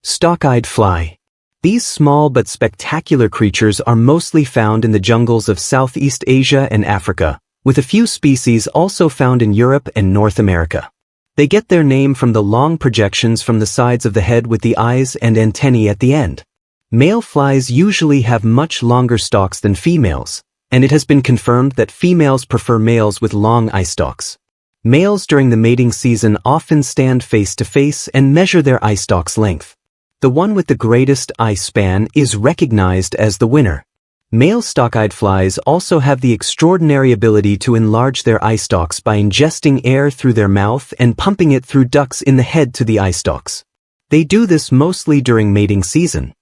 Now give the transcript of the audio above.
Stalk-Eyed Fly. These small but spectacular creatures are mostly found in the jungles of Southeast Asia and Africa, with a few species also found in Europe and North America. They get their name from the long projections from the sides of the head with the eyes and antennae at the end. Male flies usually have much longer stalks than females, and it has been confirmed that females prefer males with long eye stalks. Males during the mating season often stand face to face and measure their eye stalk's length. The one with the greatest eye span is recognized as the winner. Male stalk-eyed flies also have the extraordinary ability to enlarge their eye stalks by ingesting air through their mouth and pumping it through ducts in the head to the eye stalks. They do this mostly during mating season.